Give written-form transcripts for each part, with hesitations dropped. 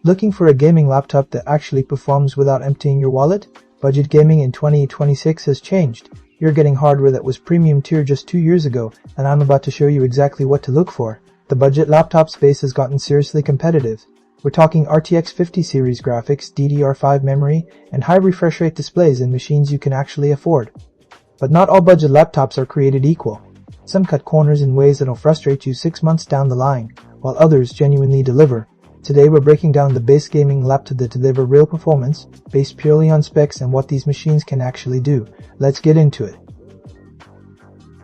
Looking for a gaming laptop that actually performs without emptying your wallet? Budget gaming in 2026 has changed. You're getting hardware that was premium tier just 2 years ago, and I'm about to show you exactly what to look for. The budget laptop space has gotten seriously competitive. We're talking RTX 50 series graphics, DDR5 memory, and high refresh rate displays in machines you can actually afford. But not all budget laptops are created equal. Some cut corners in ways that'll frustrate you 6 months down the line, while others genuinely deliver. Today we're breaking down the base gaming laptop that deliver real performance, based purely on specs and what these machines can actually do. Let's get into it.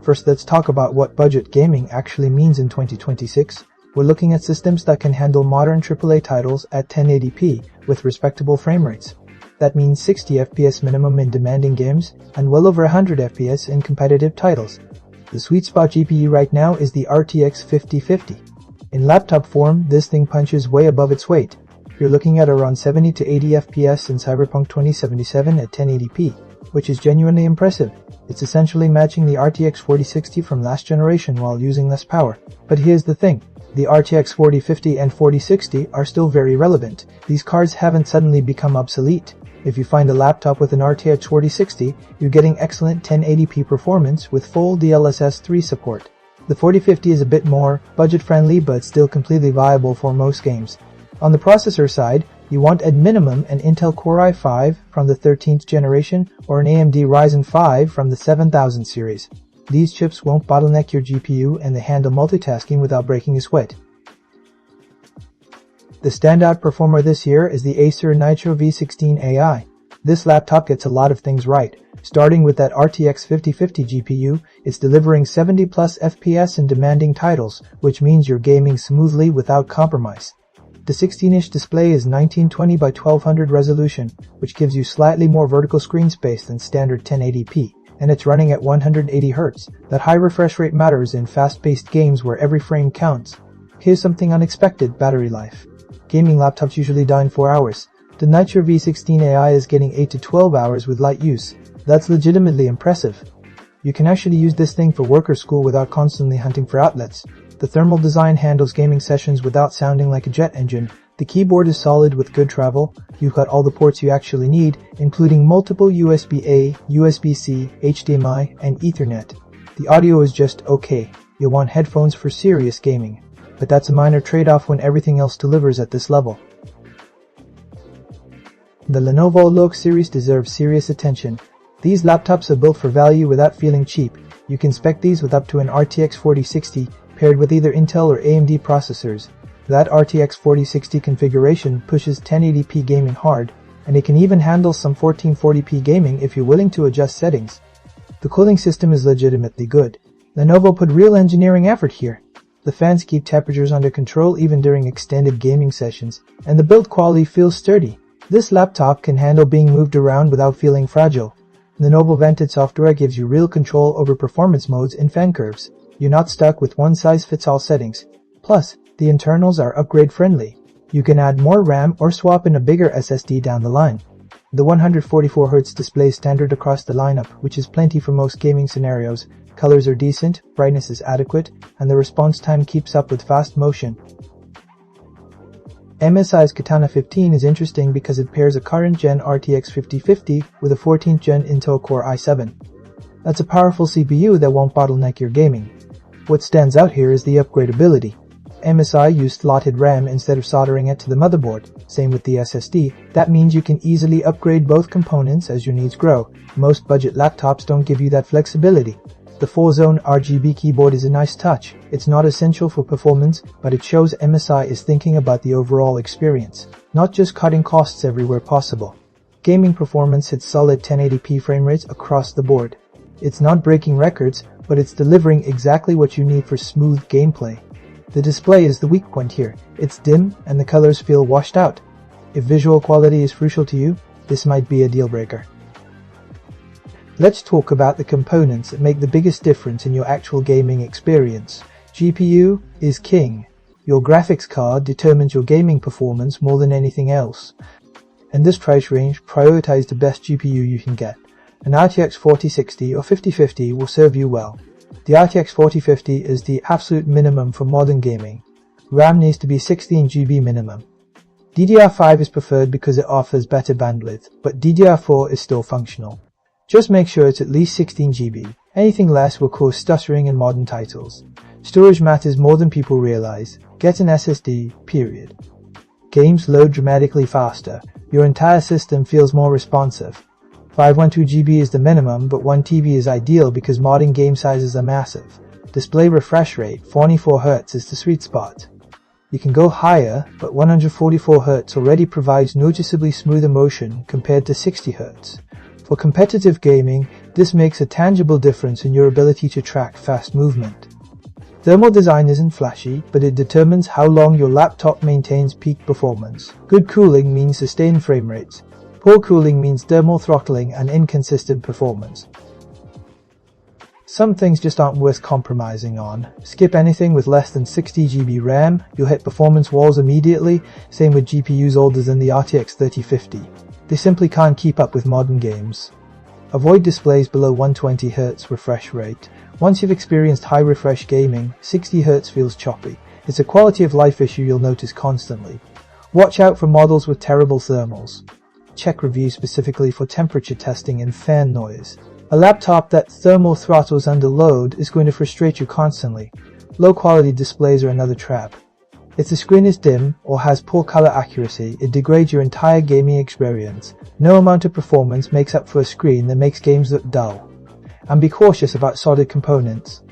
First, let's talk about what budget gaming actually means in 2026. We're looking at systems that can handle modern AAA titles at 1080p with respectable frame rates. That means 60 FPS minimum in demanding games and well over 100 FPS in competitive titles. The sweet spot GPU right now is the RTX 5050. In laptop form, this thing punches way above its weight. You're looking at around 70 to 80 FPS in Cyberpunk 2077 at 1080p, which is genuinely impressive. It's essentially matching the RTX 4060 from last generation while using less power. But here's the thing. The RTX 4050 and 4060 are still very relevant. These cards haven't suddenly become obsolete. If you find a laptop with an RTX 4060, you're getting excellent 1080p performance with full DLSS 3 support. The 4050 is a bit more budget-friendly but still completely viable for most games. On the processor side, you want at minimum an Intel Core i5 from the 13th generation or an AMD Ryzen 5 from the 7000 series. These chips won't bottleneck your GPU and they handle multitasking without breaking a sweat. The standout performer this year is the Acer Nitro V 16AI. This laptop gets a lot of things right. Starting with that RTX 5050 GPU, it's delivering 70 plus FPS in demanding titles, which means you're gaming smoothly without compromise. The 16-inch display is 1920 by 1200 resolution, which gives you slightly more vertical screen space than standard 1080p, and it's running at 180 Hz. That high refresh rate matters in fast-paced games where every frame counts. Here's something unexpected: battery life. Gaming laptops usually die in 4 hours. The Nitro V 16AI is getting 8 to 12 hours with light use. That's legitimately impressive. You can actually use this thing for work or school without constantly hunting for outlets. The thermal design handles gaming sessions without sounding like a jet engine. The keyboard is solid with good travel. You've got all the ports you actually need, including multiple USB-A, USB-C, HDMI, and Ethernet. The audio is just okay. You'll want headphones for serious gaming. But that's a minor trade-off when everything else delivers at this level. The Lenovo LOQ series deserves serious attention. These laptops are built for value without feeling cheap. You can spec these with up to an RTX 4060 paired with either Intel or AMD processors. That RTX 4060 configuration pushes 1080p gaming hard, and it can even handle some 1440p gaming if you're willing to adjust settings. The cooling system is legitimately good. Lenovo put real engineering effort here. The fans keep temperatures under control even during extended gaming sessions, and the build quality feels sturdy. This laptop can handle being moved around without feeling fragile. Lenovo vented software gives you real control over performance modes and fan curves. You're not stuck with one-size-fits-all settings. Plus, the internals are upgrade-friendly. You can add more RAM or swap in a bigger SSD down the line. The 144Hz display is standard across the lineup, which is plenty for most gaming scenarios. Colors are decent, brightness is adequate, and the response time keeps up with fast motion. MSI's Katana 15 is interesting because it pairs a current-gen RTX 5050 with a 14th-gen Intel Core i7. That's a powerful CPU that won't bottleneck your gaming. What stands out here is the upgradability. MSI used slotted RAM instead of soldering it to the motherboard. Same with the SSD. That means you can easily upgrade both components as your needs grow. Most budget laptops don't give you that flexibility. The 4-zone RGB keyboard is a nice touch. It's not essential for performance, but it shows MSI is thinking about the overall experience, not just cutting costs everywhere possible. Gaming performance hits solid 1080p frame rates across the board. It's not breaking records, but it's delivering exactly what you need for smooth gameplay. The display is the weak point here. It's dim and the colors feel washed out. If visual quality is crucial to you, this might be a deal breaker. Let's talk about the components that make the biggest difference in your actual gaming experience. GPU is king. Your graphics card determines your gaming performance more than anything else. In this price range, prioritize the best GPU you can get. An RTX 4060 or 5050 will serve you well. The RTX 4050 is the absolute minimum for modern gaming. RAM needs to be 16 GB minimum. DDR5 is preferred because it offers better bandwidth, but DDR4 is still functional. Just make sure it's at least 16 GB. Anything less will cause stuttering in modern titles. Storage matters more than people realize. Get an SSD, period. Games load dramatically faster. Your entire system feels more responsive. 512 GB is the minimum, but 1 TB is ideal because modern game sizes are massive. Display refresh rate, 44 Hz is the sweet spot. You can go higher, but 144 Hz already provides noticeably smoother motion compared to 60 Hz. For competitive gaming, this makes a tangible difference in your ability to track fast movement. Thermal design isn't flashy, but it determines how long your laptop maintains peak performance. Good cooling means sustained frame rates. Poor cooling means thermal throttling and inconsistent performance. Some things just aren't worth compromising on. Skip anything with less than 60 GB RAM, you'll hit performance walls immediately, same with GPUs older than the RTX 3050. They simply can't keep up with modern games. Avoid displays below 120 Hz refresh rate. Once you've experienced high refresh gaming, 60 Hz feels choppy. It's a quality of life issue you'll notice constantly. Watch out for models with terrible thermals. Check reviews specifically for temperature testing and fan noise. A laptop that thermal throttles under load is going to frustrate you constantly. Low quality displays are another trap. If the screen is dim or has poor color accuracy, it degrades your entire gaming experience. No amount of performance makes up for a screen that makes games look dull. And be cautious about soldered components.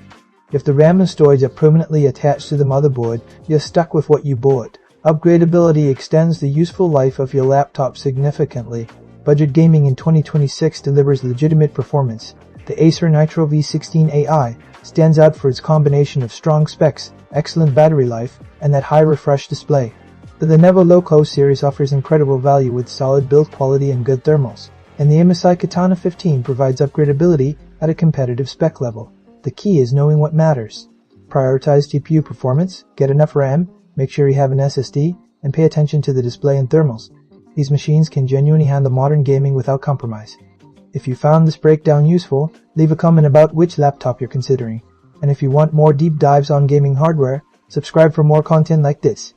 If the RAM and storage are permanently attached to the motherboard, you're stuck with what you bought. Upgradability extends the useful life of your laptop significantly. Budget gaming in 2026 delivers legitimate performance. The Acer Nitro V 16AI stands out for its combination of strong specs, excellent battery life, and that high refresh display. The Lenovo LOQ series offers incredible value with solid build quality and good thermals. And the MSI Katana 15 provides upgradability at a competitive spec level. The key is knowing what matters. Prioritize GPU performance, get enough RAM, make sure you have an SSD, and pay attention to the display and thermals. These machines can genuinely handle modern gaming without compromise. If you found this breakdown useful, leave a comment about which laptop you're considering. And if you want more deep dives on gaming hardware, subscribe for more content like this.